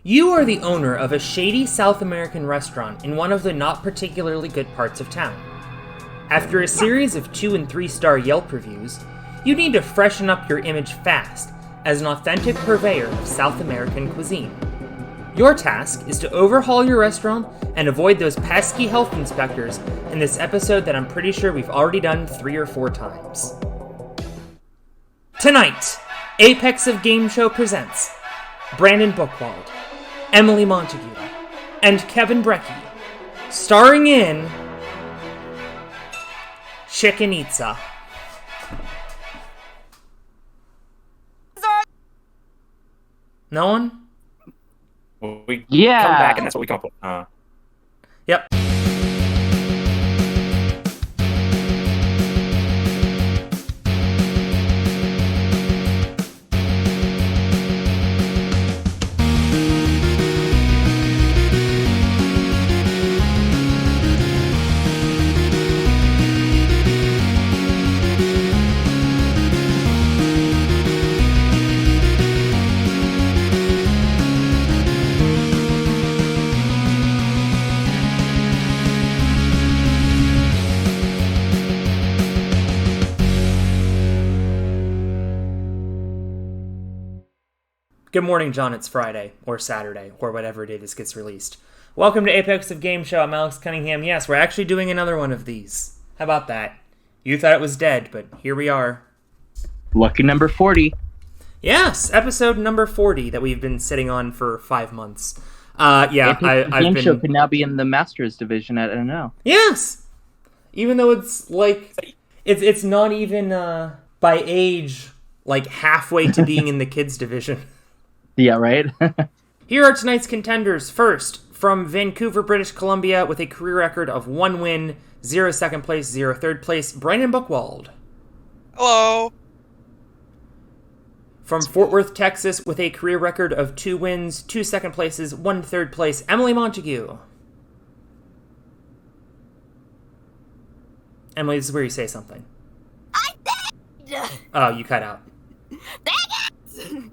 You are the owner of a shady South American restaurant in one of the not particularly good parts of town. After a series of 2- and 3-star Yelp reviews, you need to freshen up your image fast as an authentic purveyor of South American cuisine. Your task is to overhaul your restaurant and avoid those pesky health inspectors in this episode that I'm pretty sure we've already done 3 or 4 times. Tonight, Apex of Game Show presents Brandon Buchwald, Emily Montague, and Kevin Brecky, starring in Chichen Itza. No one? Well, we come Yeah. back and that's what we come up with. Yep. Good morning, John. It's Friday, or Saturday, or whatever day this gets released. Welcome to Apex of Game Show. I'm Alex Cunningham. Yes, we're actually doing another one of these. How about that? You thought it was dead, but here we are. Lucky number 40. Yes, episode number 40 that we've been sitting on for 5 months. I've Game been... show could now be in the Masters division at NNL. Yes! Even though it's like... It's not even by age, like halfway to being in the kids division. Yeah, right? Here are tonight's contenders. First, from Vancouver, British Columbia, with a career record of 1 win, 0 second place, 0 third place, Brandon Buchwald. Hello. From Fort Worth, Texas, with a career record of 2 wins, 2 second places, 1 third place, Emily Montague. Emily, this is where you say something. I did. Oh, you cut out. Dang it.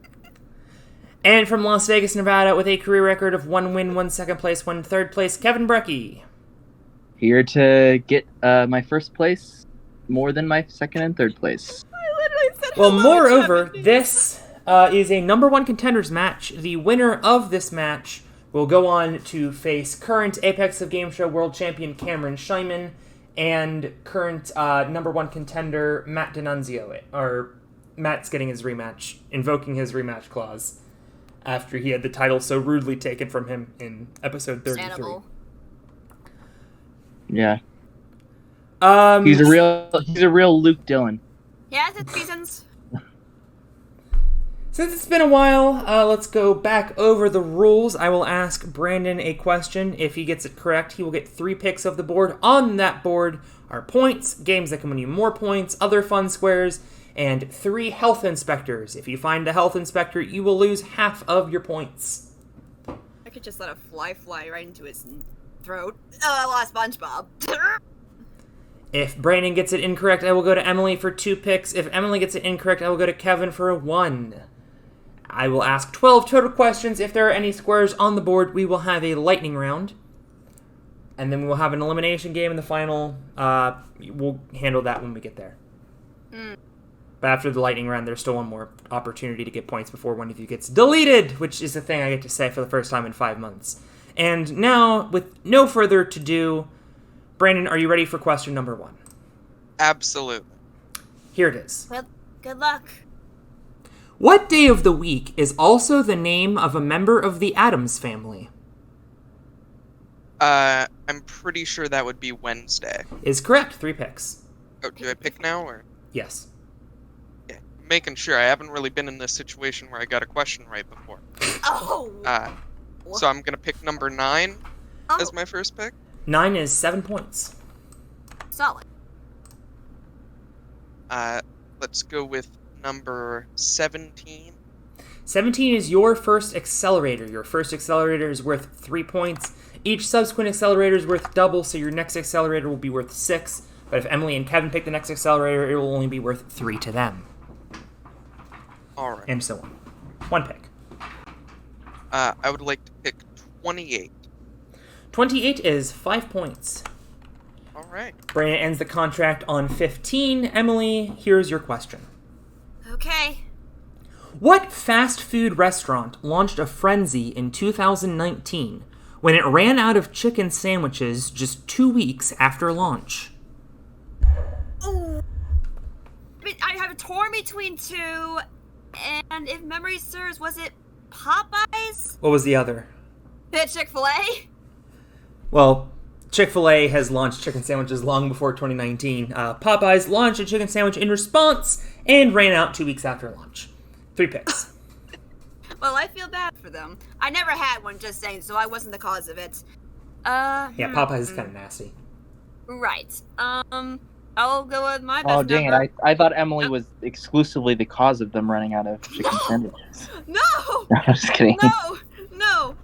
And from Las Vegas, Nevada, with a career record of 1 win, 1 second place, 1 third place, Kevin Brecky. Here to get my first place more than my second and third place. I literally said Well, hello, moreover, Kevin. this is a number 1 contenders match. The winner of this match will go on to face current Apex of Game Show World Champion Cameron Scheinman and current number 1 contender Matt D'Annunzio. Or Matt's getting his rematch, invoking his rematch clause after he had the title so rudely taken from him in episode 33. Understandable. Yeah. He's a real Luke Dillon. He has its reasons. Since it's been a while, let's go back over the rules. I will ask Brandon a question. If he gets it correct, he will get 3 picks of the board. On that board are points, games that can win you more points, other fun squares, and 3 health inspectors. If you find a health inspector, you will lose half of your points. I could just let a fly right into his throat. Oh, I lost SpongeBob. If Brandon gets it incorrect, I will go to Emily for 2 picks. If Emily gets it incorrect, I will go to Kevin for a 1. I will ask 12 total questions. If there are any squares on the board, we will have a lightning round. And then we will have an elimination game in the final. We'll handle that when we get there. But after the lightning round, there's still one more opportunity to get points before one of you gets deleted, which is the thing I get to say for the first time in 5 months. And now, with no further ado, Brandon, are you ready for question number 1? Absolutely. Here it is. Well, good luck. What day of the week is also the name of a member of the Addams family? I'm pretty sure that would be Wednesday. Is correct. 3 picks. Oh, do I pick now or? Yes. Yeah, making sure. I haven't really been in this situation where I got a question right before. Oh. So I'm gonna pick number 9 as my first pick. 9 is 7 points. Solid. Let's go with number 17. 17 is your first accelerator. Your first accelerator is worth 3 points. Each subsequent accelerator is worth double, so your next accelerator will be worth 6. But if Emily and Kevin pick the next accelerator, it will only be worth 3 to them. Alright. And so on. 1 pick. I would like to pick 28. 28 is 5 points. All right. Brandon ends the contract on 15. Emily, here's your question. Okay. What fast food restaurant launched a frenzy in 2019 when it ran out of chicken sandwiches just 2 weeks after launch? Ooh. I have a torn between two, and if memory serves, was it Popeyes? What was the other? Chick-fil-A? Well, Chick-fil-A has launched chicken sandwiches long before 2019. Popeyes launched a chicken sandwich in response and ran out 2 weeks after launch. 3 picks. Well, I feel bad for them. I never had one, just saying, so I wasn't the cause of it. Yeah, Popeyes is kind of nasty. Right. I'll go with my best Oh, dang number. it. I thought Emily was exclusively the cause of them running out of chicken sandwiches. No! I'm just kidding. No.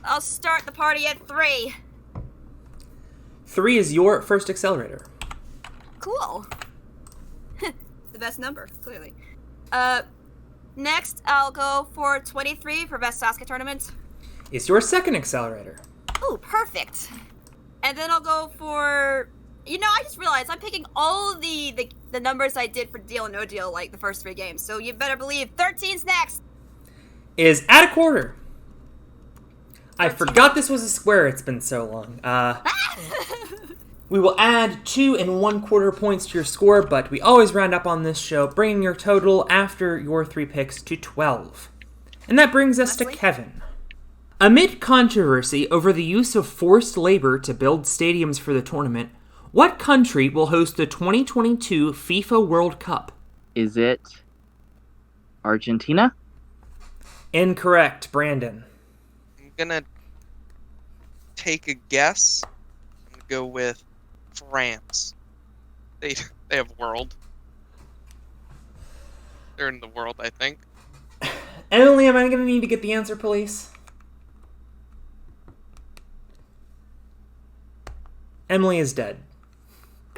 I'll start the party at 3. 3 is your first accelerator. Cool. The best number, clearly. Next, I'll go for 23 for Best Sasuke Tournament. It's your second accelerator. Ooh, perfect. And then I'll go for... I just realized I'm picking all of the numbers I did for Deal or No Deal, like the first 3 games. So you better believe 13's next. Is at a quarter. I forgot this was a square. It's been so long. We will add 2 1/4 points to your score, but we always round up on this show, bringing your total after your 3 picks to 12. And that brings us to Leslie? Kevin. Amid controversy over the use of forced labor to build stadiums for the tournament, what country will host the 2022 FIFA World Cup? Is it Argentina? Incorrect, Brandon. I'm gonna take a guess and go with France. They have world. They're in the world, I think. Emily, am I going to need to get the answer, please? Emily is dead.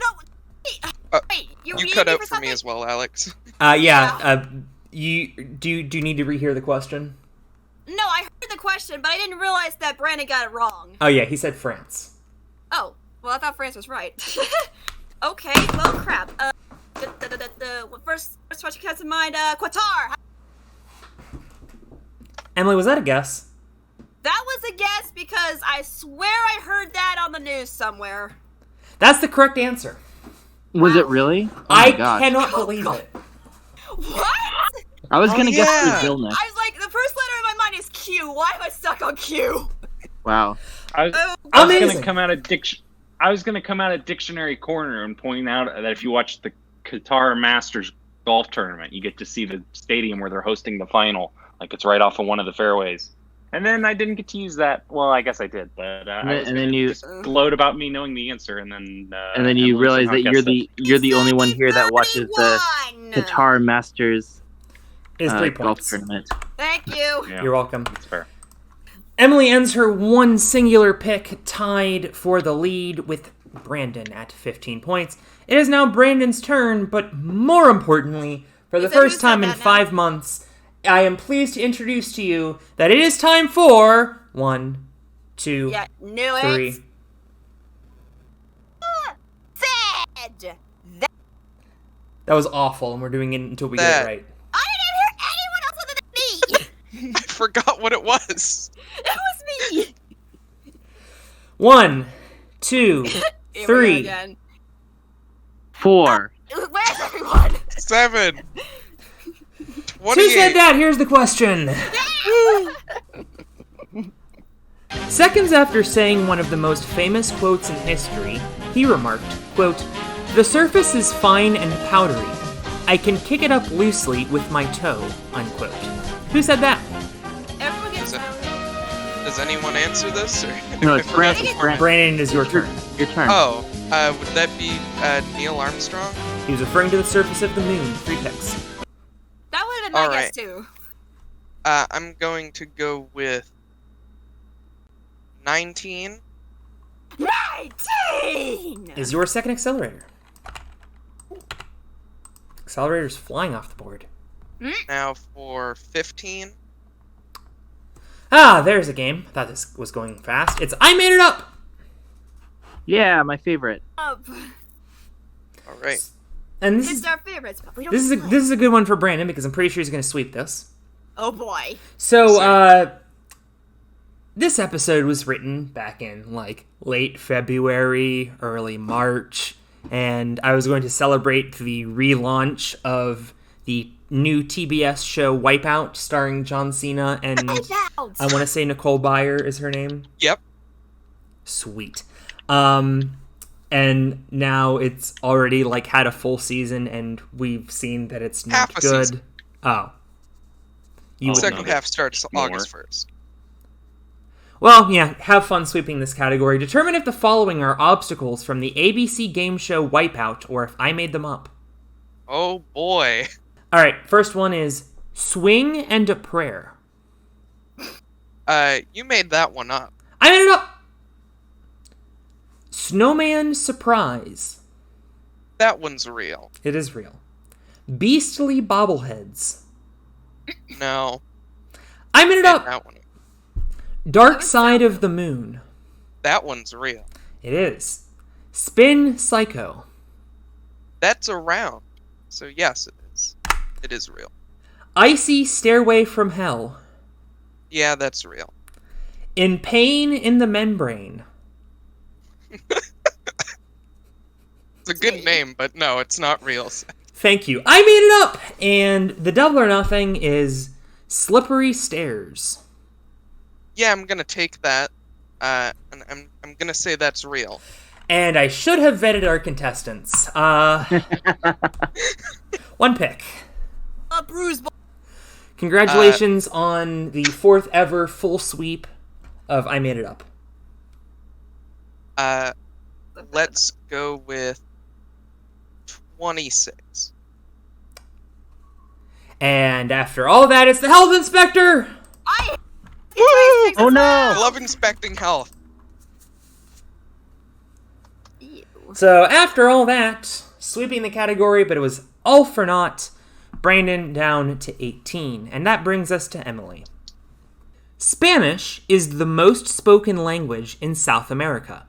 No, wait, you You need cut me out for for me something? as well, Alex. You do you need to rehear the question? No, I heard the question, but I didn't realize that Brandon got it wrong. Oh yeah, he said France. Oh, well, I thought France was right. Okay, well, crap. First what you comes to mind, Qatar. Emily, was that a guess? That was a guess because I swear I heard that on the news somewhere. That's the correct answer. Was it really? Oh I my gosh. cannot believe it. What? I was gonna guess yeah. Brazil next. I was like, the first letter in my mind is Q. Why am I stuck on Q? Wow. I was Amazing. gonna come out of I was gonna come out of Dictionary Corner and point out that if you watch the Qatar Masters golf tournament, you get to see the stadium where they're hosting the final. Like it's right off of one of the fairways. And then I didn't get to use that. Well, I guess I did, but And then you gloat about me knowing the answer, and then you Emily realize somehow that guessed it. you're the only one here that watches the 31. Qatar Masters Is 3 golf points. tournament. Thank you. Yeah, You're welcome. that's fair. Emily ends her one singular pick, tied for the lead with Brandon at 15 points. It is now Brandon's turn, but more importantly, for the said who first time said in that now? 5 months, I am pleased to introduce to you that it is time for 1, 2, Yeah, knew 3. it. Said. That was awful, and we're doing it until we get That- it right. I didn't hear anyone else other than me. I forgot what it was. It was me. 1, 2, Here we go 3. again. 4. Where's everyone? 7. 2 said 28. that, here's the question. Seconds after saying one of the most famous quotes in history, he remarked, quote, "The surface is fine and powdery. I can kick it up loosely with my toe," unquote. Who said that? Everyone gets Does anyone answer this? Or No, I it's forgot Francis. the format. Brandon, it is your turn. Your turn. Oh, would that be Neil Armstrong? He was referring to the surface of the moon. 3 picks. That would have been my All guess right. too. I'm going to go with 19. 19! Is your second accelerator. Accelerator's flying off the board. Now for 15. Ah, there's a game. I thought this was going fast. It's I Made It Up! Yeah, my favorite. All right. And this It's is, our favorites, but we don't this is a, play. this is a good one for Brandon because I'm pretty sure he's going to sweep this. Oh boy. So, this episode was written back in, like, late February, early March, and I was going to celebrate the relaunch of the new TBS show Wipeout, starring John Cena, and I want to say Nicole Byer is her name. Yep. Sweet. And now it's already, like, had a full season, and we've seen that it's not Half a good. season. Oh. You would know Second that. half starts More. August 1st. Well, yeah, have fun sweeping this category. Determine if the following are obstacles from the ABC game show Wipeout, or if I made them up. Oh boy. All right, first one is swing and a prayer. You made that one up. I made it up! Snowman surprise. That one's real. It is real. Beastly bobbleheads. No. I made it Made up! that one. Dark side of the moon. That one's real. It is. Spin psycho. That's around. So yes, it is. It is real. Icy stairway from hell. Yeah, that's real. In pain in the membrane. It's a good name, but no, it's not real. Thank you. I made it up! And the double or nothing is slippery stairs. Yeah, I'm gonna take that. And I'm gonna say that's real. And I should have vetted our contestants. One pick. A bruise ball. Congratulations on the 4th ever full sweep of I Made It Up. Let's go with 26. And after all that, it's the health inspector! Oh no! I love inspecting health. Ew. So after all that, sweeping the category, but it was all for naught. Brandon down to 18, and that brings us to Emily. Spanish is the most spoken language in South America.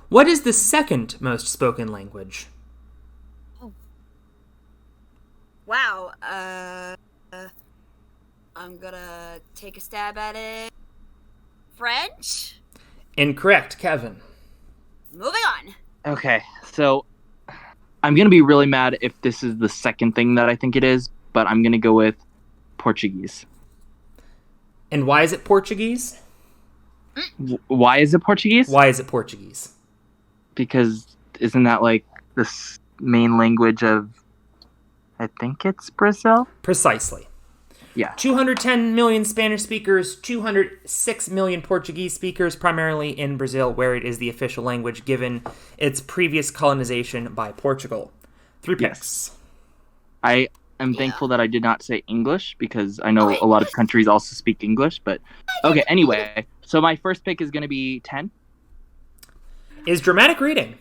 What is the second most spoken language? Wow. I'm gonna take a stab at it. French? Incorrect, Kevin. Moving on. Okay, so I'm gonna be really mad if this is the second thing that I think it is, but I'm gonna go with Portuguese. And why is it Portuguese? Why is it Portuguese? Why is it Portuguese? Because isn't that like the main language of, I think it's Brazil? Precisely. Yeah. 210 million Spanish speakers, 206 million Portuguese speakers, primarily in Brazil, where it is the official language given its previous colonization by Portugal. 3 picks. I am thankful that I did not say English, because I know a lot of countries also speak English, but okay, anyway. So my first pick is going to be 10. Is dramatic reading.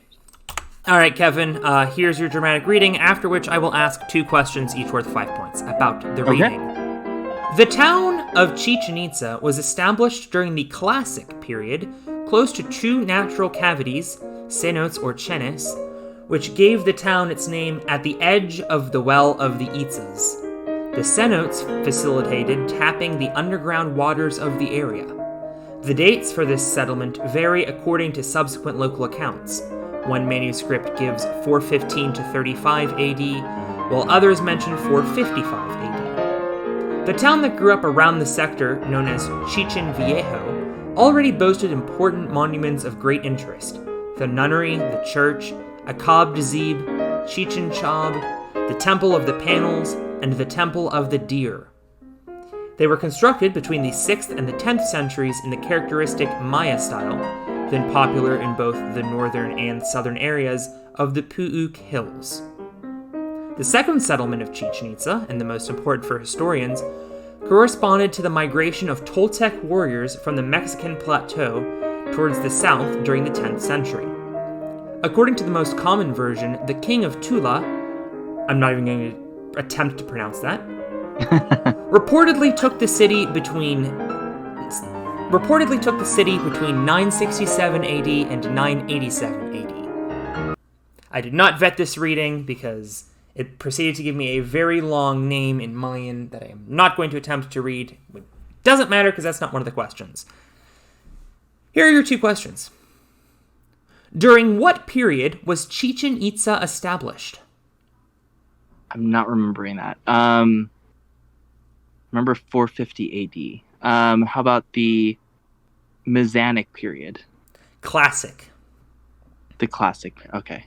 All right, Kevin, here's your dramatic reading, after which I will ask 2 questions, each worth 5 points, about the reading. The town of Chichen Itza was established during the Classic period, close to 2 natural cavities, cenotes or chenes, which gave the town its name at the edge of the Well of the Itzas. The cenotes facilitated tapping the underground waters of the area. The dates for this settlement vary according to subsequent local accounts. One manuscript gives 415 to 35 AD, while others mention 455 AD. The town that grew up around the sector, known as Chichen Viejo, already boasted important monuments of great interest: the nunnery, the church, a Kab Dizib, Chichen Chab, the Temple of the Panels, and the Temple of the Deer. They were constructed between the 6th and the 10th centuries in the characteristic Maya style, then popular in both the northern and southern areas of the Pu'uk Hills. The second settlement of Chichen Itza, and the most important for historians, corresponded to the migration of Toltec warriors from the Mexican plateau towards the south during the 10th century. According to the most common version, the king of Tula, I'm not even going to attempt to pronounce that, reportedly took the city between reportedly took the city between 967 AD and 987 AD. I did not vet this reading because it proceeded to give me a very long name in Mayan that I am not going to attempt to read. It doesn't matter because that's not one of the questions. Here are your 2 questions. During what period was Chichen Itza established? I'm not remembering that. Remember 450 AD. How about the Mizanic period? Classic. The classic. Okay.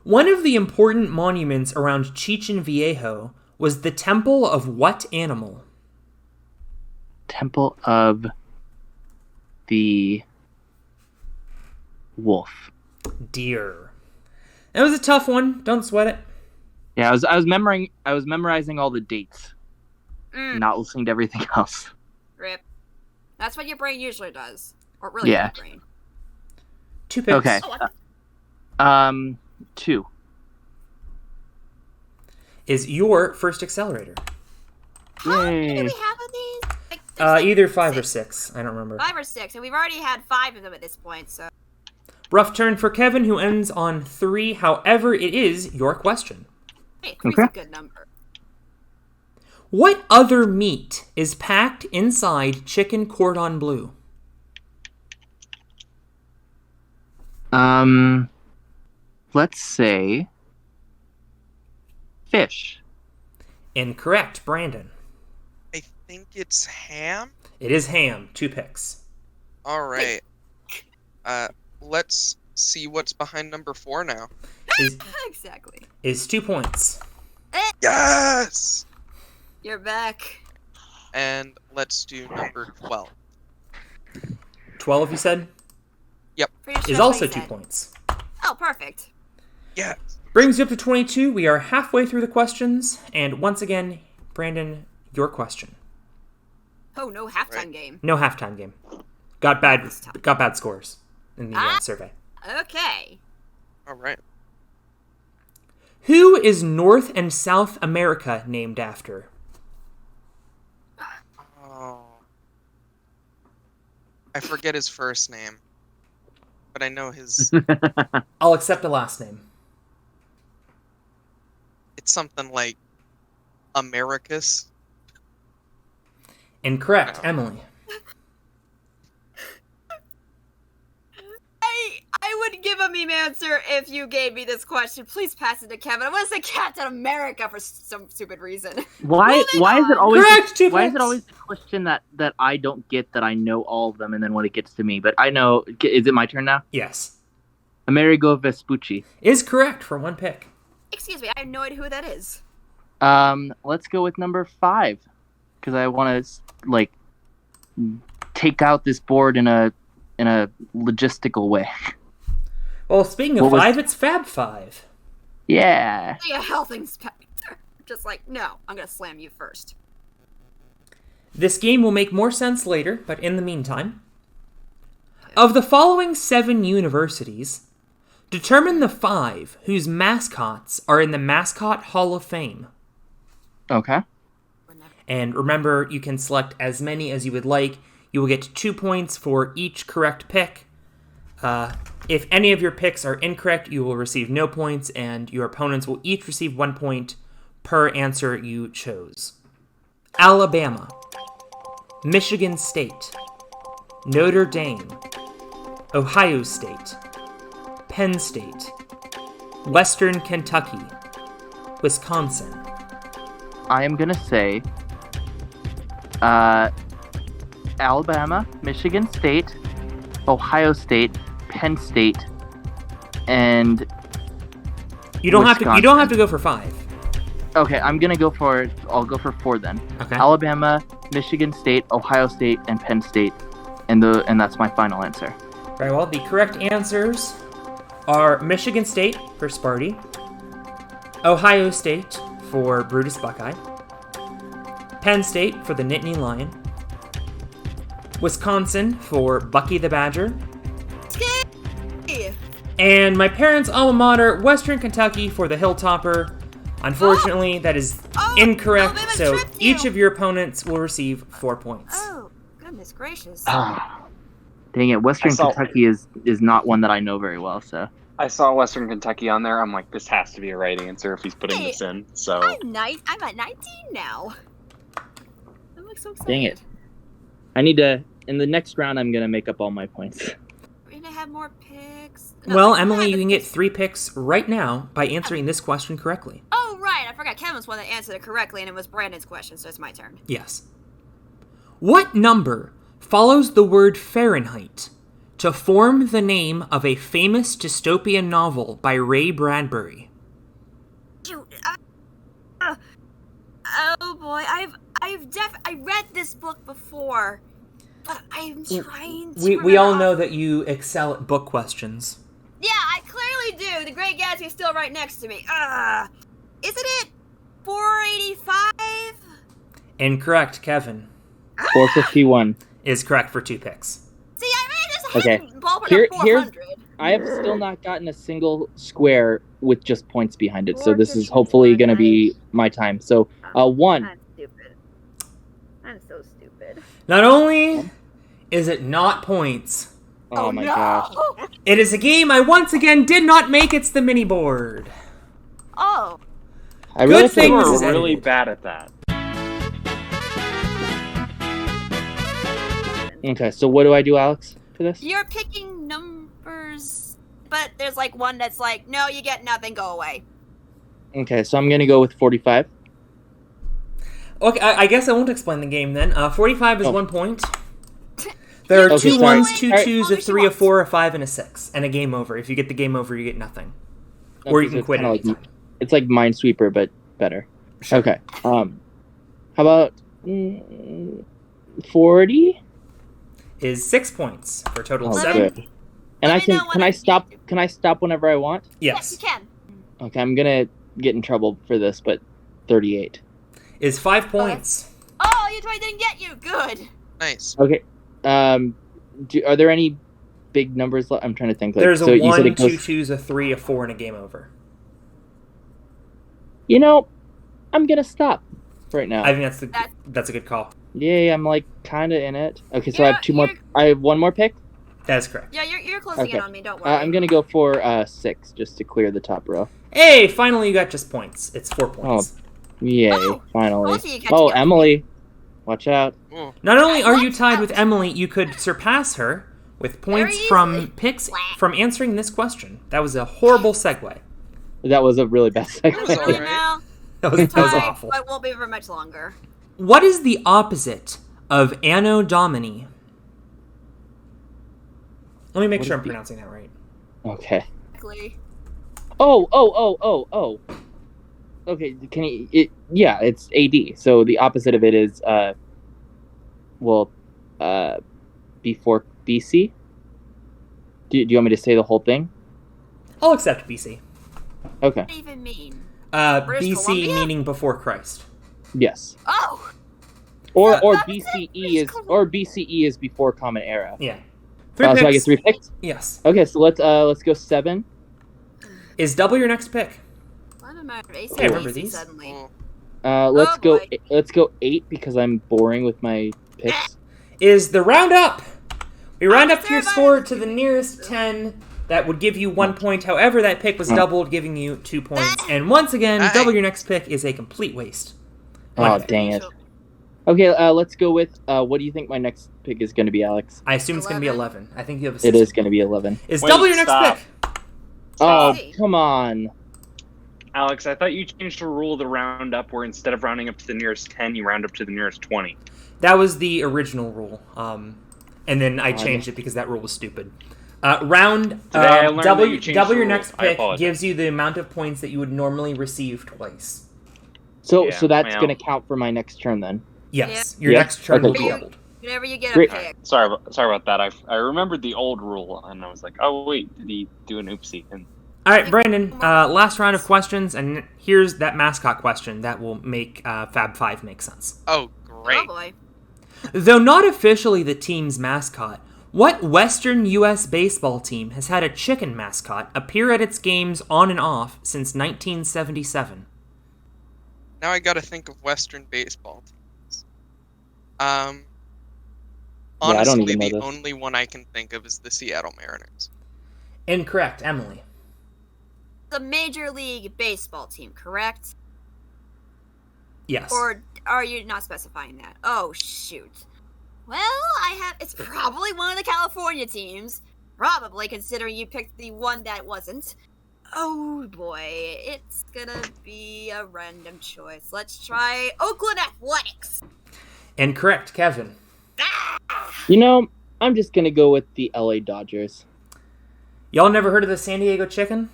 One of the important monuments around Chichen Viejo was the temple of what animal? Temple of the wolf. Deer. That was a tough one. Don't sweat it. Yeah, I was memorizing all the dates, not listening to everything else. Rip. That's what your brain usually does. Or really Yeah. your brain. 2 picks. Okay. Oh, 2. Is your first accelerator. How many do Yay. we have of these? Like, there's like Either 5 or 6. 6. I don't remember. 5 or 6, and we've already had 5 of them at this point, so... Rough turn for Kevin, who ends on 3. However, it is your question. Hey, 3's Okay. a good number. What other meat is packed inside chicken cordon bleu? Let's say fish. Incorrect, Brandon. I think it's ham. It is ham. 2 picks. All right. Let's see what's behind number 4 now. Exactly. Is 2 points. Yes. You're back. And let's do number 12. 12, you said? Pretty sure Is that's also what 2 you said. points. Oh, perfect. Yes. Brings you up to 22. We are halfway through the questions. And once again, Brandon, your question. Oh, no halftime Right. game. No halftime game. Got bad scores in the survey. Okay. All right. Who is North and South America named after? Oh. I forget his first name, but I know his. I'll accept a last name. It's something like Americus. Incorrect, No. Emily. I would give a meme answer if you gave me this question. Please pass it to Kevin. I want to say Captain America for some stupid reason. Why is it on. always Correct, 2 why is points. it always the question that I don't get that I know all of them and then when it gets to me, but I know, is it my turn now? Yes. Amerigo Vespucci. Is correct for 1 pick. Excuse me, I have no idea who that is. Let's go with number 5 because I want to take out this board in a logistical way. Well, speaking of What was- 5, it's Fab 5. Yeah. Be a health inspector. Just like, no, I'm going to slam you first. This game will make more sense later, but in the meantime, of the following 7 universities, determine the 5 whose mascots are in the Mascot Hall of Fame. Okay. And remember, you can select as many as you would like. You will get 2 points for each correct pick. If any of your picks are incorrect, you will receive no points, and your opponents will each receive 1 point per answer you chose. Alabama, Michigan State, Notre Dame, Ohio State, Penn State, Western Kentucky, Wisconsin. I am gonna say Alabama, Michigan State, Ohio State, Penn State, and You don't have to go for 5. okay, I'll go for 4 then. Okay. Alabama, Michigan State, Ohio State, and Penn State, and that's my final answer. Very well. The correct answers are Michigan State for Sparty, Ohio State for Brutus Buckeye, Penn State for the Nittany Lion, Wisconsin for Bucky the Badger, and my parents' alma mater, Western Kentucky, for the Hilltopper. Unfortunately, that is incorrect, Alabama so tripped you. each of your opponents will receive 4 points. Oh, good. Goodness gracious. Ah, dang it. Western I saw- Kentucky is not one that I know very well, so. I saw Western Kentucky on there. I'm like, this has to be a right answer if he's putting Hey, this in. So I'm at 19 now. I'm like so excited. Dang it. I need to, in the next round, I'm going to make up all my points. We're gonna have more picks. Well, we're gonna Emily, have you the can get picks. 3 picks right now by answering this question correctly. Oh, right. I forgot Kevin was one that answered it correctly, and it was Brandon's question, so it's my turn. Yes. What number follows the word Fahrenheit to form the name of a famous dystopian novel by Ray Bradbury? Shoot. Oh boy, I read this book before, but I'm trying to. We all remember. know that you excel at book questions. Yeah, I clearly do. The Great Gatsby's still right next to me. Isn't it 485? Incorrect, Kevin. 451. Is correct for 2 picks. See, I really just Okay. had ballpark Here- of here's- 400. I have still not gotten a single square with just points behind it, so this is 451, hopefully going to be my time. So, 1. I'm stupid. I'm so stupid. Not only is it not points, Oh my no. gosh. it is a game I once again did not make. It's the mini board. Oh. I Good really thing you this are is really edited. bad at that. Okay, so what do I do, Alex, for this? You're picking numbers, but there's like one that's like, no, you get nothing, go away. Okay, so I'm going to go with 45. Okay, I guess I won't explain the game then. 45 is Oh. 1 point. There are Okay, 2 sorry. 1s, 2 Alright. 2s, a 3, a 4, a 5, and a 6. And a game over. If you get the game over, you get nothing. Or you Okay, can so quit it's it. kinda it's like Minesweeper, but better. Okay. How about 40? Is 6 points for a total of Oh, 7. good. And Let I me can know when can I I can stop get you. can I stop whenever I want? Yes, you Yes. can. Okay, I'm gonna get in trouble for this, but 38. Is 5 points. Oh, you totally didn't get you. Good. Nice. Okay. Are there any big numbers left? I'm trying to think. Like, There's so a you said 1, it goes, 2 2s, a 3, a 4, and a game over. You know, I'm gonna stop right now. I think That's- that's a good call. Yay, I'm like kind of in it. Okay, so I You're- have 2 more. you're- I have 1 more pick. That is correct. Yeah, you're closing Okay. in on me. Don't worry. I'm gonna go for 6 just to clear the top row. Hey, finally you got just points. It's 4 points. Yay! Oh, Finally. told you you got Oh, to get Emily, watch out. Ooh. Not only are you Watch tied out. with Emily, you could surpass her with points Very from easily. picks from answering this question. That was a horrible segue. That was a really bad That was segue. all Right right. now, That was tied, awful. but won't be for much longer. What is the opposite of Anno Domini? Let me make What sure is I'm the- pronouncing that right. Okay. Exactly. Oh. Okay, can you? Yeah, it's AD. So the opposite of it is before BC. Do you want me to say the whole thing? I'll accept BC. Okay. What does that even mean? BC British Columbia? meaning before Christ. Yes. Oh, Or That's BCE it, is BCE is before Common Era. Yeah. 3 So I picks. get 3 picks. Yes. Okay, so let's go 7. Is double your next pick? why am I AC I remember these. suddenly? Ooh. Let's Oh, go. boy. Let's go 8 because I'm boring with my picks. Is the round up? We round up to your terrified score of to the nearest 10. That would give you 1 point. However, that pick was doubled, giving you 2 points. And once again, Hey. double your next pick is a complete waste. Oh, One pick. dang it. Okay, let's go with. What do you think my next pick is going to be, Alex? I assume it's going to be 11. I think you have a It 6. is going to be 11. Is Wait, double your next stop. pick? Oh, Hey. come on. Alex, I thought you changed the rule of the round up where instead of rounding up to the nearest 10, you round up to the nearest 20. That was the original rule. And then I Oh, changed it because that rule was stupid. Round Today I learned double, that you changed double the your rule. next I pick apologize. gives you the amount of points that you would normally receive twice. So Yeah, that's well. going to count for my next turn then. Yes, your Yeah. next turn will Okay, be cool. doubled. Whenever you get Great. a pick. Sorry about that. I remembered the old rule, and I was like, oh, wait, did he do an oopsie? And All right, Brandon, last round of questions, and here's that mascot question that will make Fab 5 make sense. Oh, Oh great. boy. Though not officially the team's mascot, what Western U.S. baseball team has had a chicken mascot appear at its games on and off since 1977? Now I gotta think of Western baseball teams. I don't Honestly, even know the this. only one I can think of is the Seattle Mariners. Incorrect, Emily. The Major League Baseball team, correct? Yes. Or are you not specifying that? Oh, shoot. Well, it's probably one of the California teams. Probably, considering you picked the one that wasn't. Oh boy, it's gonna be a random choice. Let's try Oakland Athletics. Incorrect, Kevin. You know, I'm just gonna go with the LA Dodgers. Y'all never heard of the San Diego Chicken?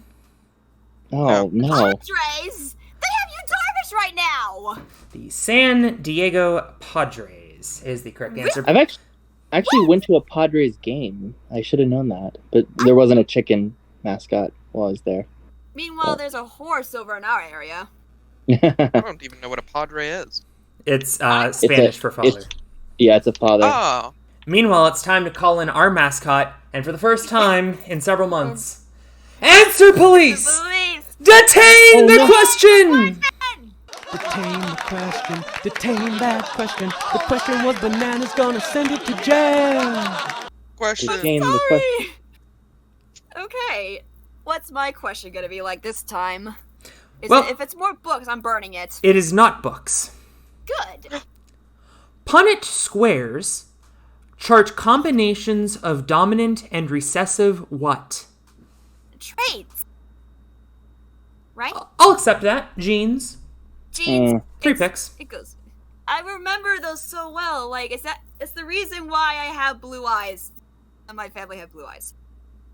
Oh no. Padres! They have you Darvish right now! The San Diego Padres is the correct answer. I've actually went to a Padres game. I should have known that, but there wasn't a chicken mascot while I was there. Meanwhile, there's a horse over in our area. I don't even know what a Padre is. It's Spanish for father. It's a father. Oh, Meanwhile, it's time to call in our mascot, and for the first time in several months, Answer Police! Police! Detain the question! Detain the question, detain that question. The question was bananas gonna send it to jail. question. Detain the question. Okay, what's my question gonna be like this time? If it's more books, I'm burning it. It is not books. Good. Punnett squares chart combinations of dominant and recessive what? Traits. Right? I'll accept that. Genes. Genes. 3 picks. It goes. I remember those so well. Like, it's the reason why I have blue eyes. And my family have blue eyes.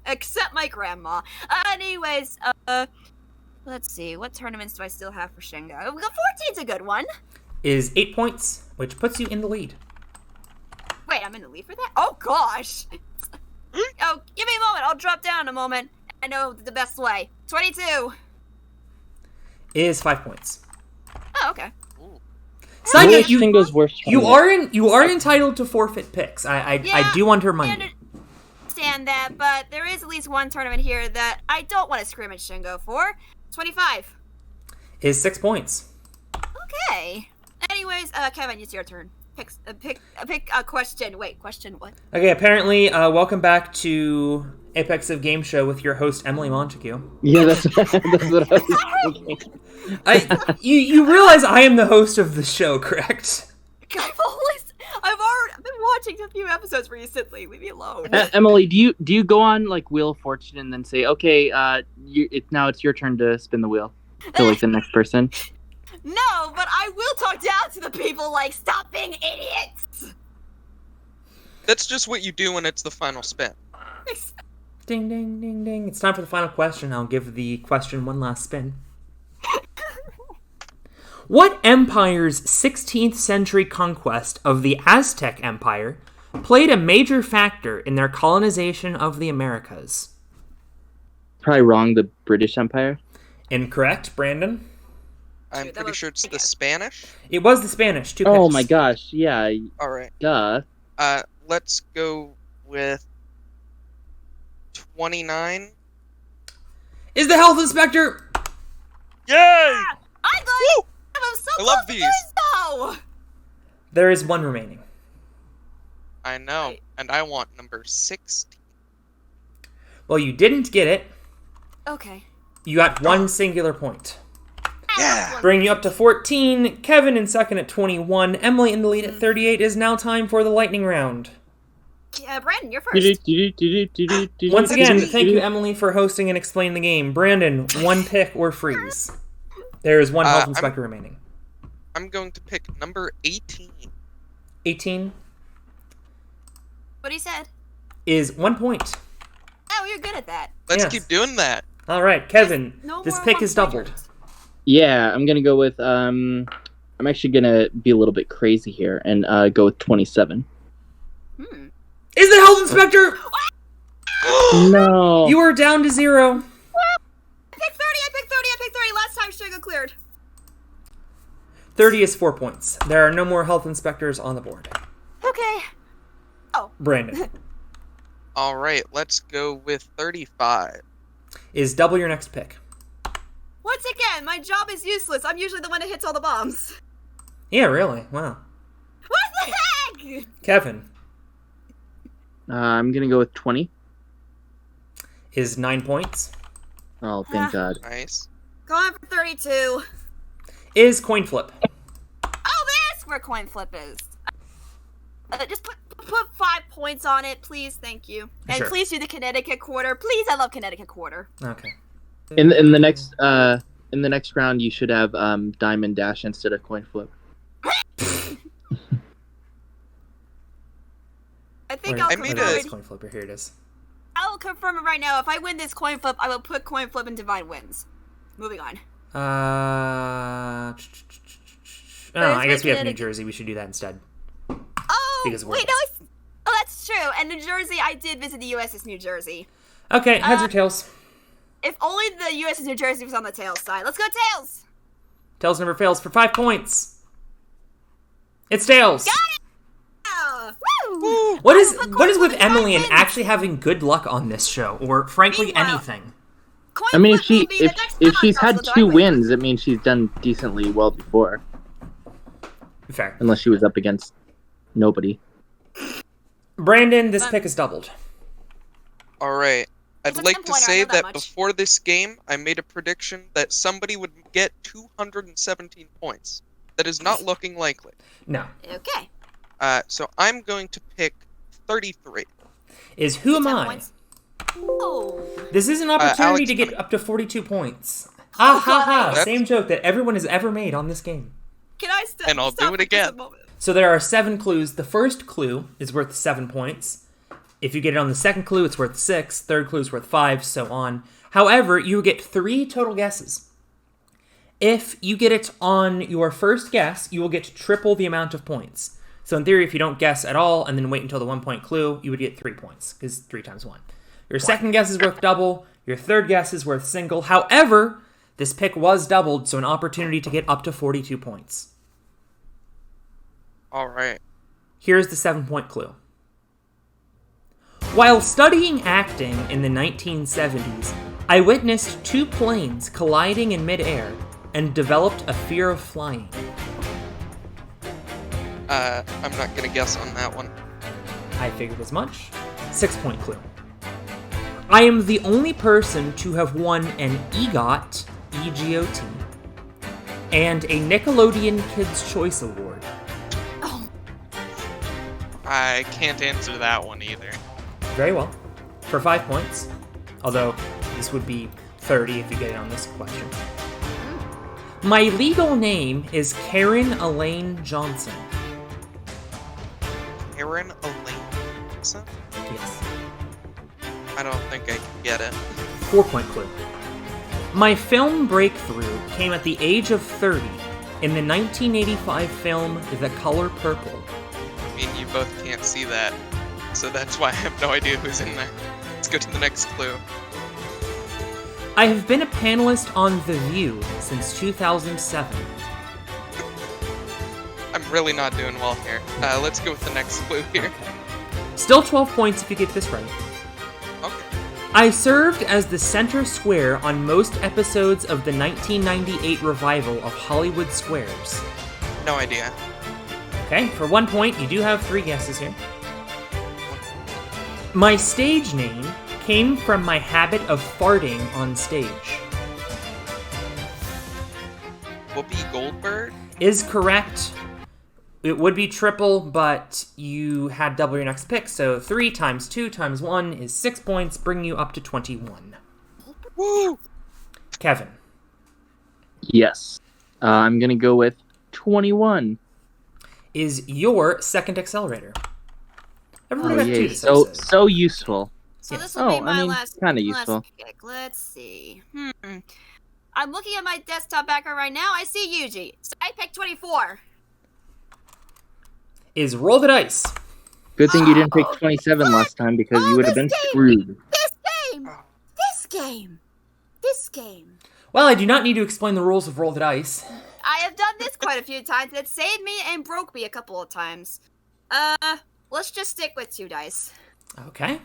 Except my grandma. Anyways, let's see. What tournaments do I still have for Shingo? 14's a good one. Is 8 points, which puts you in the lead. Wait, I'm in the lead for that? Oh, gosh. Oh, give me a moment. I'll drop down a moment. I know the best way. 22. Is 5 points. Oh, okay. Side note, Shingo's worst you tournament. are entitled to forfeit picks. I do want to remind you. Understand that, but there is at least one tournament here that I don't want to scream at Shingo for. 25. Is 6 points. Okay. Anyways, Kevin, it's your turn. Pick a question. Wait, question what? Okay, apparently, welcome back to Apex of Game Show with your host, Emily Montague. Yeah, that's what I was thinking. You realize I am the host of the show, correct? I've been watching a few episodes recently. Leave me alone. Emily, do you go on like Wheel of Fortune and then say, okay, now it's your turn to spin the wheel to like the next person? No, but I will talk down to the people like, stop being idiots! That's just what you do when it's the final spin. Ding, ding, ding, ding. It's time for the final question. I'll give the question one last spin. What empire's 16th century conquest of the Aztec Empire played a major factor in their colonization of the Americas? Probably wrong, the British Empire. Incorrect, Brandon. I'm pretty sure it's the Spanish. It was the Spanish. 2 picks. Oh my gosh, yeah, All right. duh. Let's go with 29. Is the health inspector? Yay! I'm going. I'm so I love close to these. doing so. There is one remaining. I know, and I want number 16. Well, you didn't get it. Okay. You got one singular point. Yeah. Bringing you up to 14. Kevin in second at 21. Emily in the lead at 38. It is now time for the lightning round. Brandon, you're first. Once again, thank you, Emily, for hosting and explaining the game. Brandon, one pick or freeze. There is one health inspector remaining. I'm going to pick number 18. 18 What he said. is 1 point. Oh, you're good at that. Let's Yes. keep doing that. All right, Kevin, No this more pick is one-pointers. doubled. Yeah, I'm gonna go with I'm actually gonna be a little bit crazy here and go with 27. Is the health inspector? No. You are down to 0. I picked 30. Last time Sugar cleared. 30 is 4 points. There are no more health inspectors on the board. Okay. Brandon, All right, let's go with 35. is double your next pick. Once again, my job is useless. I'm usually the one who hits all the bombs. Yeah, really? Wow. What the heck? Kevin, I'm gonna go with 20. Is 9 points. Oh, thank God. Nice. Going for 32. Is coin flip. Oh, that's where coin flip is. Just put 5 points on it, please. Thank you. And Sure. please do the Connecticut quarter. Please, I love Connecticut quarter. Okay. In the next round, you should have diamond dash instead of coin flip. I think Where- I'll I confirm made a- it. coin flipper. Here it is. I'll confirm it right now. If I win this coin flip, I will put coin flip in Divine Wins. Moving on. Oh, I There's guess we have New Connecticut. Jersey. We should do that instead. Oh, Because we're wait, no, oh, that's true. And New Jersey, I did visit the USS New Jersey. Okay, heads or tails? If only the USS New Jersey was on the tails side. Let's go tails. Tails never fails for 5 points. It's tails. Got it. Woo! What is Put what is coin with flip in Emily and Divine Wins. actually having good luck on this show, or frankly Meanwhile- anything? Coin I mean, flip will be the next if she's podcast had with 2 Divine Wins. wins, it means she's done decently well before. Fair. Unless she was up against nobody. Brandon, this pick is doubled. All right. It's I'd a like 10 to pointer, I say know that that much. before this game, I made a prediction that somebody would get 217 points. That is not looking likely. No. Okay. So I'm going to pick 33. Is who am 10 I? points. Oh. This is an opportunity Alex, to get up to 42 points. Ha ha ha! That's- Same joke that everyone has ever made on this game. Can I And I'll do stop it for just a again. moment? So there are 7 clues. The first clue is worth 7 points. If you get it on the second clue, it's worth 6. Third clue is worth 5, so on. However, you get 3 total guesses. If you get it on your first guess, you will get triple the amount of points. So in theory, if you don't guess at all and then wait until the 1-point clue, you would get 3 points, because 3 times 1. Your second guess is worth double. Your third guess is worth single. However, this pick was doubled, so an opportunity to get up to 42 points. All right. Here's the 7-point clue. While studying acting in the 1970s, I witnessed 2 planes colliding in midair and developed a fear of flying. I'm not gonna guess on that one. I figured as much. 6-point clue. I am the only person to have won an EGOT, E-G-O-T, and a Nickelodeon Kids' Choice Award. I can't answer that one either. Very well. For 5 points. Although, this would be 30 if you get it on this question. My legal name is Karen Elaine Johnson. Aaron Elaine. Yes. I don't think I can get it. 4-point clue. My film breakthrough came at the age of 30 in the 1985 film The Color Purple. I mean, you both can't see that, so that's why I have no idea who's in there. Let's go to the next clue. I have been a panelist on The View since 2007. I'm really not doing well here. Let's go with the next clue here. Still 12 points if you get this right. Okay. I served as the center square on most episodes of the 1998 revival of Hollywood Squares. No idea. Okay, for 1 point, you do have 3 guesses here. My stage name came from my habit of farting on stage. Whoopi Goldberg? Is correct. It would be triple, but you had double your next pick, so 3 times 2 times 1 is 6 points, bringing you up to 21. Woo! Kevin. Yes. I'm gonna go with 21. Is your second accelerator. Everybody Oh, got 2 yay. this So episode. useful. So Yes. this will be Oh, my I mean, last kinda last useful. pick. Let's see. I'm looking at my desktop background right now. I see Yuji. So I picked 24. Is roll the dice. Good thing you didn't pick 27 last time because you would have been screwed. This game! This game! This game! Well, I do not need to explain the rules of roll the dice. I have done this quite a few times. It saved me and broke me a couple of times. Let's just stick with 2 dice. Okay.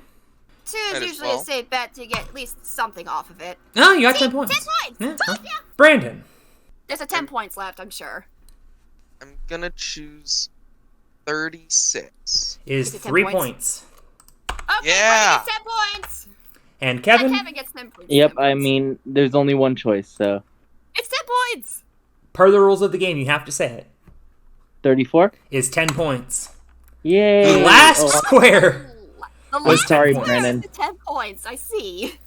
2 is Might as usually well. a safe bet to get at least something off of it. Oh, you got See? 10 points. 10 points! Yeah, Told well. ya! Brandon. There's a 10 points left, I'm sure. I'm gonna choose 36. Is Is it 10 3 points? points. Yeah. Brandon gets 10 points. And Kevin? Kevin gets 10 points. Yep, 10 I points. mean, there's only one choice, so It's 10 points. Per the rules of the game, you have to say it. 34. Is 10 points. Yay! The last Oh, square. The Was last 10 sorry, points. Brandon. 10 points. I see.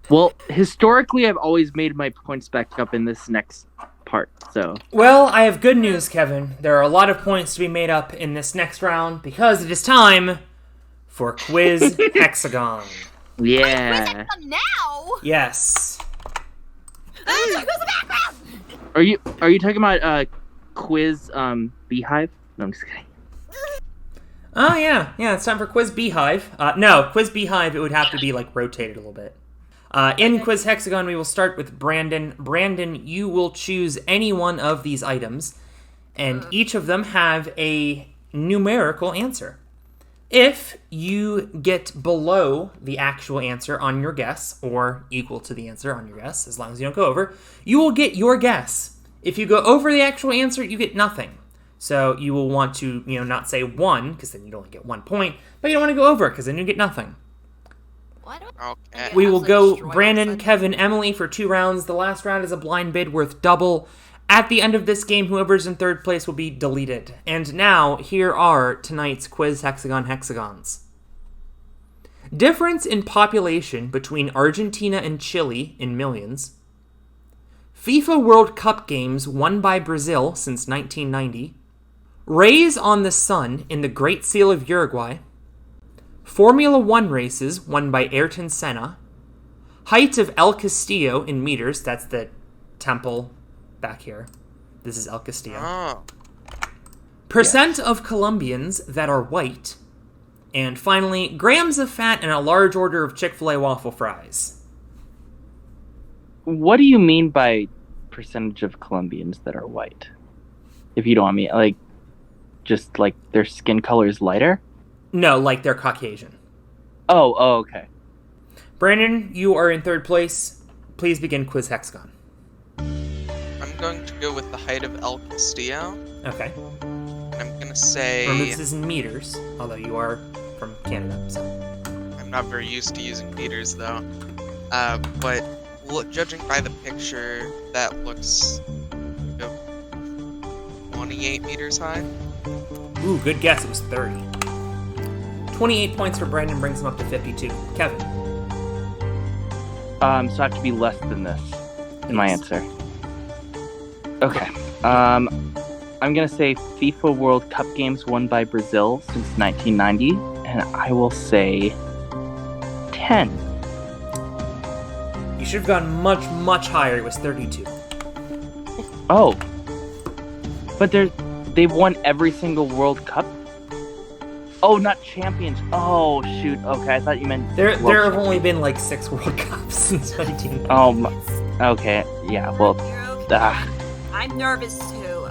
Well, historically, I've always made my points back up in this next part, so Well, I have good news, Kevin. There are a lot of points to be made up in this next round because it is time for Quiz Hexagon. yeah. Now. Yes. Who's the background? Are you talking about quiz beehive? No, I'm just kidding. Oh, yeah. Yeah, it's time for Quiz Beehive. No, Quiz Beehive, it would have to be, like, rotated a little bit. In Quiz Hexagon, we will start with Brandon. Brandon, you will choose any one of these items, and each of them have a numerical answer. If you get below the actual answer on your guess, or equal to the answer on your guess, as long as you don't go over, you will get your guess. If you go over the actual answer, you get nothing. So you will want to, not say 1, because then you'd only get 1 point, but you don't want to go over, because then you get nothing. What? Okay. We will Absolutely go destroy Brandon, myself. Kevin, Emily for 2 rounds. The last round is a blind bid worth double. At the end of this game, whoever's in third place will be deleted. And now, here are tonight's Quiz Hexagon hexagons. Difference in population between Argentina and Chile in millions. FIFA World Cup games won by Brazil since 1990. Rays on the sun in the Great Seal of Uruguay. Formula 1 races won by Ayrton Senna. Height of El Castillo in meters. That's the temple back here. This is El Castillo. Oh. Percent of Colombians that are white. And finally, grams of fat and a large order of Chick-fil-A waffle fries. What do you mean by percentage of Colombians that are white? If you don't want me, just like their skin color is lighter? No, like they're Caucasian. Oh, okay. Brandon, you are in third place. Please begin Quiz Hexagon. I'm going to go with the height of El Castillo. Okay. And I'm going to say... Remember, this is in meters, although you are from Canada, so... I'm not very used to using meters, though. But judging by the picture, that looks 28 meters high. Ooh, good guess. It was 30. 28 points for Brandon brings him up to 52. Kevin. So I have to be less than this in my answer. Okay. I'm gonna say FIFA World Cup games won by Brazil since 1990, and I will say 10. You should have gone much, much higher. It was 32. Oh, but they've won every single World Cup. Oh, not champions. Oh, shoot. Okay, I thought you meant... There world have champions. only been like 6 World Cups since 1990. Oh, okay. Yeah, well... You're okay. Ah. I'm nervous too.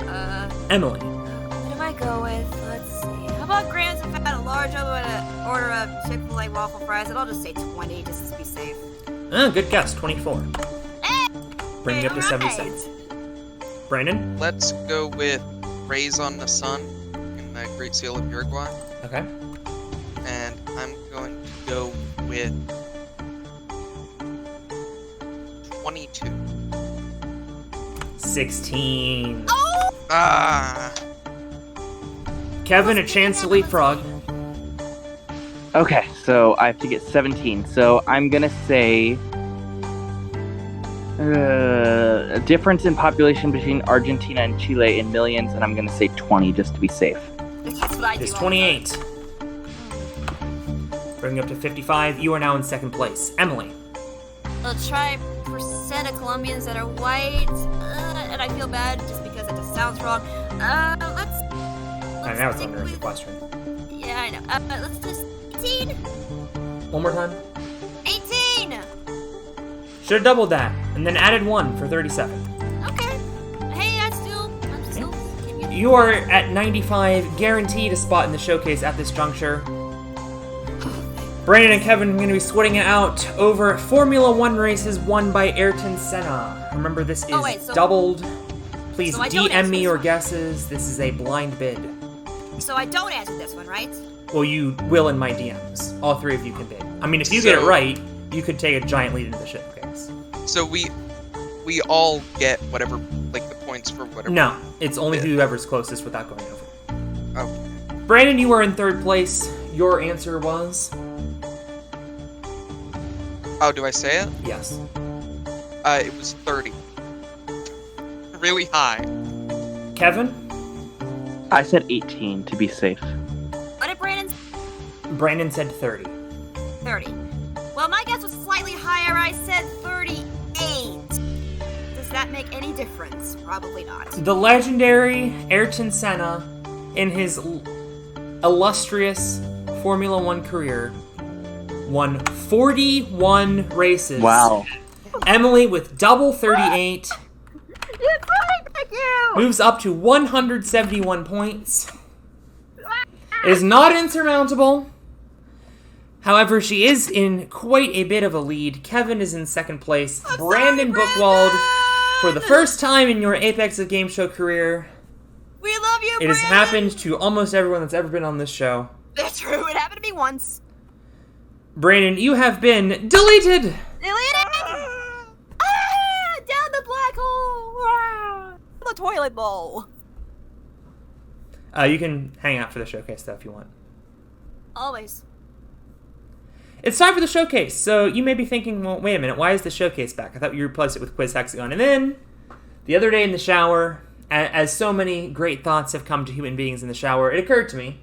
Emily. What do I go with? Let's see. How about grams of fat, a large order of Chick-fil-A waffle fries, and I'll just say 20 just to be safe. Good guess. 24. Bring it up to 76. Brandon? Let's go with Rays on the Sun in the Great Seal of Uruguay. Okay. And I'm going to go with 22. 16. Ah! Kevin, a chance to leapfrog. Okay, so I have to get 17. So I'm gonna say... a difference in population between Argentina and Chile in millions, and I'm gonna say 20 just to be safe. That's what I do. Is 28. Bring it up to 55. You are now in second place. Emily. Let's try percent of Colombians that are white, and I feel bad just because it just sounds wrong. Let's I know it's stick under the with- question. Yeah, I know. Let's just 18. One more time. 18. Should have doubled that, and then added 1 for 37. Okay. Hey, I'm still giving you. You are at 95, guaranteed a spot in the showcase at this juncture. Brandon and Kevin are going to be sweating it out over Formula 1 races won by Ayrton Senna. Remember, this is doubled. Please so I don't DM answer me this your one. guesses. This is a blind bid. So I don't answer this one, right? Well, you will in my DMs. All three of you can bid. I mean, if you get it right, you could take a giant lead into the showcase. So we all get whatever, like the points for whatever. No, it's only whoever's closest without going over. Okay. Brandon, you were in third place. Your answer was? Oh, do I say it? Yes. It was 30. Really high. Kevin? I said 18 to be safe. What did Brandon say? Brandon said 30. 30. Well, my guess was slightly higher. I said 38. Does that make any difference? Probably not. The legendary Ayrton Senna, in his illustrious Formula One career, won 41 races. Wow. Emily with double 38 Thank you! moves up to 171 points. It is not insurmountable. However, she is in quite a bit of a lead. Kevin is in second place. Brandon Bookwald, for the first time in your Apex of Game Show career, We love you, it has Brandon! happened to almost everyone that's ever been on this show. That's true. It happened to me once. Brandon, you have been deleted! Deleted! Down the black hole! The toilet bowl. You can hang out for the showcase, though, if you want. Always. It's time for the showcase. So you may be thinking, well, wait a minute, why is the showcase back? I thought you replaced it with Quiz Hexagon. And then, the other day in the shower, as so many great thoughts have come to human beings in the shower, it occurred to me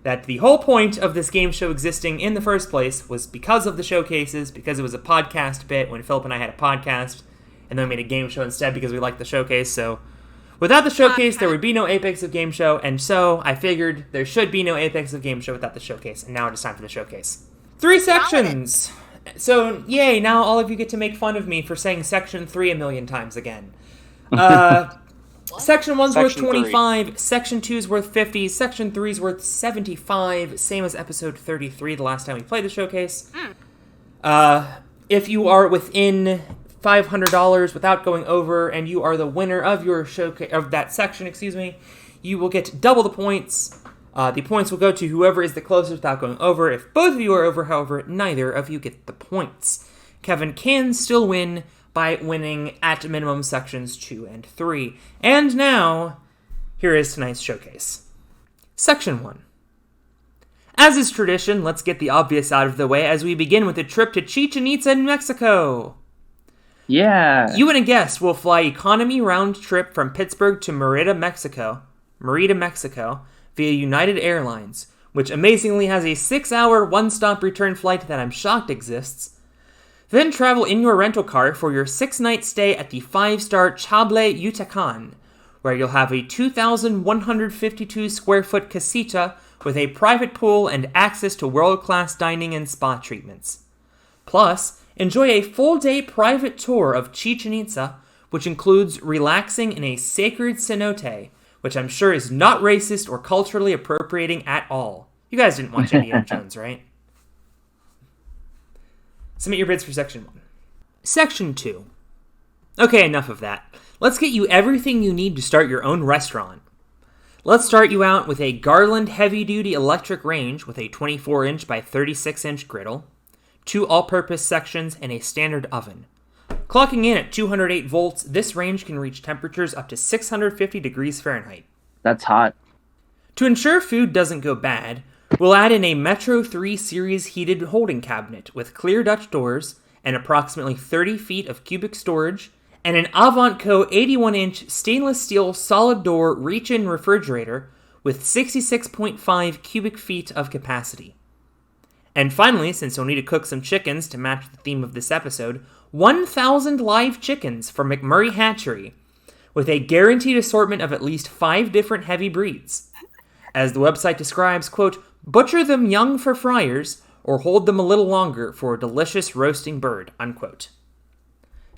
that the whole point of this game show existing in the first place was because of the showcases, because it was a podcast bit when Philip and I had a podcast, and then we made a game show instead because we liked the showcase. So without the showcase, there would be no Apex of Game Show, and so I figured there should be no Apex of Game Show without the showcase, and now it is time for the showcase. 3 sections! So, yay, now all of you get to make fun of me for saying Section 3 a million times again. Section 1's worth Section 25, Section 2's worth 50, Section 3's worth 75, same as Episode 33, the last time we played the showcase. If you are within $500 without going over, and you are the winner of your showcase, of that section, you will get double the points. The points will go to whoever is the closest without going over. If both of you are over, however, neither of you get the points. Kevin can still win by winning at minimum sections 2 and 3. And now, here is tonight's showcase. Section 1. As is tradition, let's get the obvious out of the way as we begin with a trip to Chichen Itza in Mexico. Yeah. You and a guest will fly economy round trip from Pittsburgh to Merida, Mexico, via United Airlines, which amazingly has a 6-hour one-stop return flight that I'm shocked exists. Then travel in your rental car for your 6-night stay at the 5-star Chable Yucatan, where you'll have a 2,152 square foot casita with a private pool and access to world-class dining and spa treatments. Plus, enjoy a full-day private tour of Chichen Itza, which includes relaxing in a sacred cenote, which I'm sure is not racist or culturally appropriating at all. You guys didn't watch Indiana Jones, right? Submit your bids for Section 1. Section 2. Okay, enough of that. Let's get you everything you need to start your own restaurant. Let's start you out with a Garland heavy-duty electric range with a 24-inch by 36-inch griddle, 2 all-purpose sections, and a standard oven. Clocking in at 208 volts, this range can reach temperatures up to 650 degrees Fahrenheit. That's hot. To ensure food doesn't go bad, we'll add in a Metro 3 series heated holding cabinet with clear Dutch doors and approximately 30 feet of cubic storage, and an Avantco 81-inch stainless steel solid door reach-in refrigerator with 66.5 cubic feet of capacity. And finally, since you'll need to cook some chickens to match the theme of this episode, 1,000 live chickens from McMurray Hatchery, with a guaranteed assortment of at least 5 different heavy breeds. As the website describes, quote, butcher them young for fryers, or hold them a little longer for a delicious roasting bird, unquote.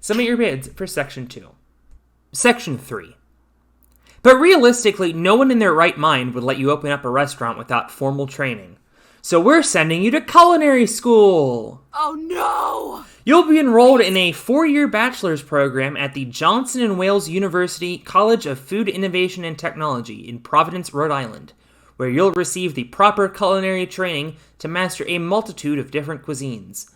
Submit your bids for Section 2. Section 3. But realistically, no one in their right mind would let you open up a restaurant without formal training. So we're sending you to culinary school! Oh no! You'll be enrolled in a 4-year bachelor's program at the Johnson & Wales University College of Food Innovation and Technology in Providence, Rhode Island, where you'll receive the proper culinary training to master a multitude of different cuisines.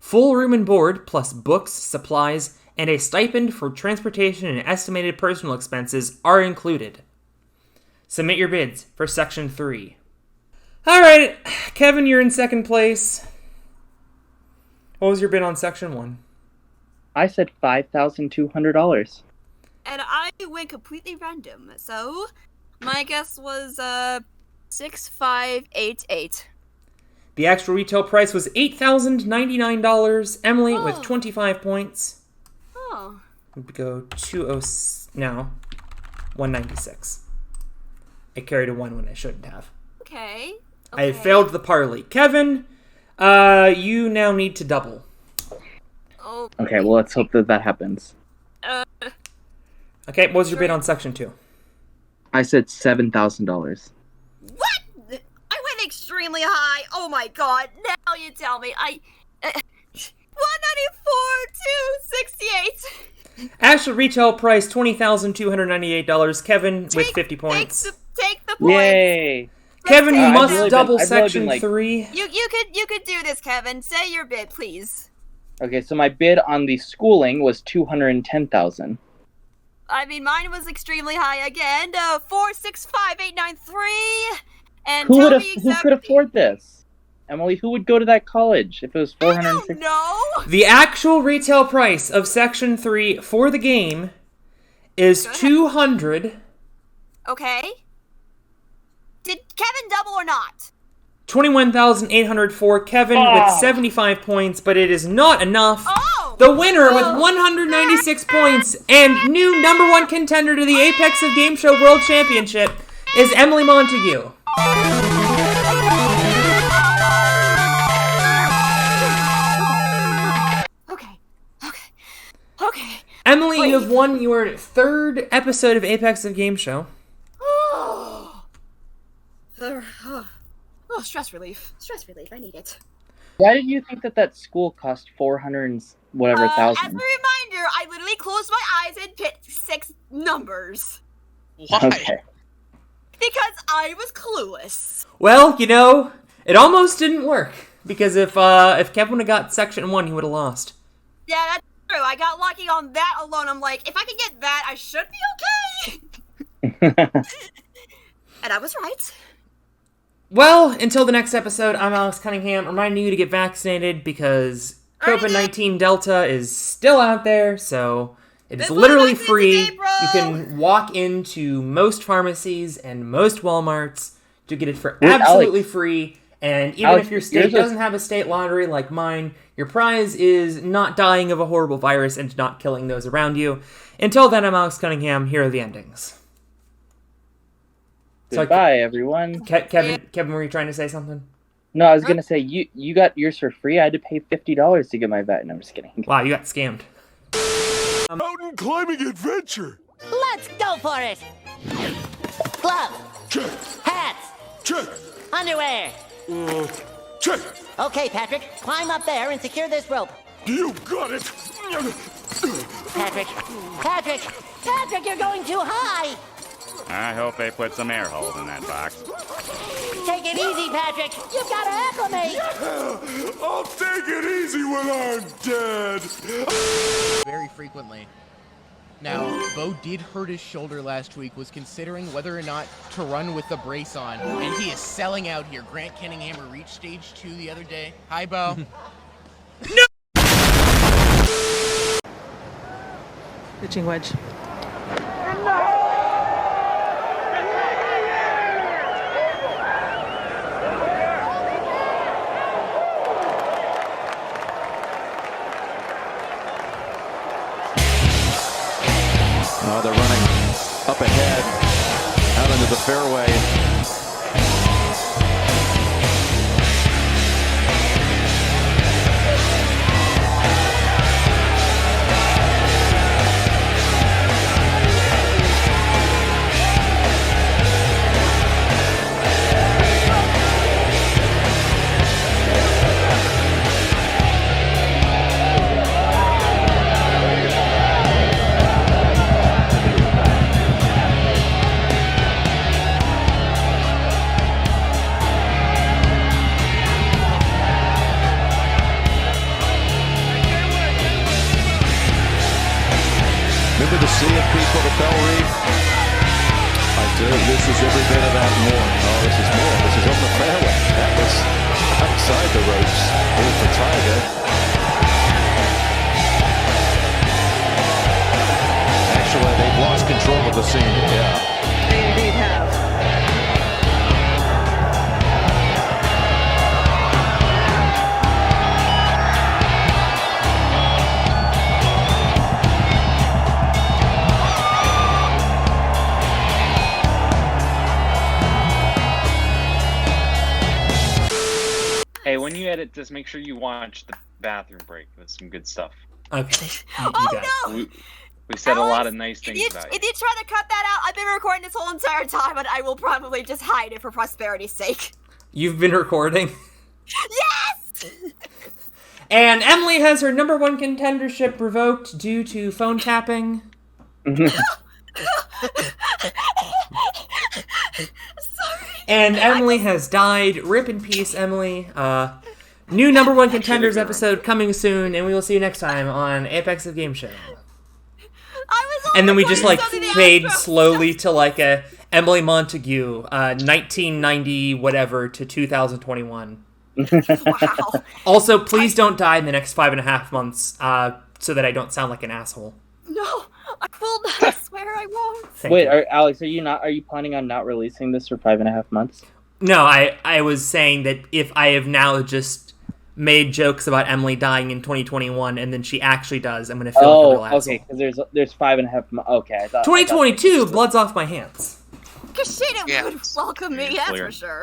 Full room and board, plus books, supplies, and a stipend for transportation and estimated personal expenses are included. Submit your bids for Section 3. Alright, Kevin, you're in second place. What was your bid on Section 1? I said $5,200. And I went completely random, so my guess was 6588. The actual retail price was $8,099. Emily with Oh. 25 points. Oh. We go 196. I carried a 1 when I shouldn't have. Okay. I failed the parley. Kevin, you now need to double. Oh. Okay, well, let's hope that happens. Okay, what was your bid on Section 2? I said $7,000. What? I went extremely high. Oh my god. Now you tell me. 194,268. Actual retail price $20,298. Kevin with 50 points. Take the points. Yay! Kevin, you I've must really double been- I've really Section been, like- 3. You could do this, Kevin. Say your bid, please. Okay, so my bid on the schooling was $210,000. I mean, mine was extremely high again. 465,893. And Who tell would me who exactly. could afford this? Emily, who would go to that college if it was I don't $460? know. The actual retail price of Section 3 for the game is $221,804. Okay. Did Kevin double or not? Kevin with 75 points, but it is not enough. Oh! The winner with 196 points and new number 1 contender to the Apex of Game Show World Championship is Emily Montague. Okay. Emily, you have won your 3rd episode of Apex of Game Show. Oh, stress relief. Stress relief. I need it. Why did you think that school cost 400 and whatever As a thousand? reminder, I literally closed my eyes and picked 6 numbers. Why? Okay. Because I was clueless. Well, it almost didn't work. Because if Kevin would have got Section 1, he would have lost. Yeah, that's true. I got lucky on that alone. I'm like, if I can get that, I should be okay. And I was right. Well, until the next episode, I'm Alex Cunningham, reminding you to get vaccinated because COVID-19 Delta is still out there, so it is Been literally vaccinated free. today, bro. You can walk into most pharmacies and most Walmarts to get it for Wait, absolutely Alex. free. And even Alex, if your state here's a- doesn't have a state lottery like mine, your prize is not dying of a horrible virus and not killing those around you. Until then, I'm Alex Cunningham. Here are the endings. Goodbye, everyone. Kevin, were you trying to say something? No, I was gonna say you got yours for free. I had to pay $50 to get my vet. No, I'm just kidding. Wow, you got scammed. Mountain climbing adventure. Let's go for it! Gloves, Check. hats, Check. underwear. Check. Okay, Patrick, climb up there and secure this rope. You got it. Patrick, you're going too high! I hope they put some air holes in that box. Take it easy, Patrick. You've got to acclimate. I'll take it easy when I'm dead. Very frequently. Now, Bo did hurt his shoulder last week, was considering whether or not to run with the brace on, and he is selling out here. Grant Kenningham reached stage 2 the other day. Hi, Bo. Pitching wedge. Oh, they're running up ahead, out into the fairway. see it, people, the bell reef? I do. This is every bit of that more. Oh, this is more. This is on the fairway. That was outside the ropes. Here's the Tiger. Actually, they've lost control of the scene. Yeah. They indeed have. Hey, when you edit this, make sure you watch the bathroom break. That's some good stuff. Okay. Oh no! We said a lot of nice things about you. If you try to cut that out, I've been recording this whole entire time, but I will probably just hide it for prosperity's sake. You've been recording? Yes! And Emily has her #1 contendership revoked due to phone tapping. And Emily has died. Rip in peace, Emily. New #1 contenders episode coming soon, and we will see you next time on Apex of Game Show. And then we just like fade slowly to like a Emily Montague, 1990 whatever to 2021. Wow. Also, please don't die in the next 5.5 months, so that I don't sound like an asshole. No, I will not. I swear I won't. Wait, Alex, are you planning on not releasing this for 5.5 months? No, I was saying that if I have now just made jokes about Emily dying in 2021, and then she actually does, I'm going to feel like a real asshole. Okay, because there's 5.5 months. Okay, I thought 2022, blood's off my hands. Kashida would welcome me, that's for sure.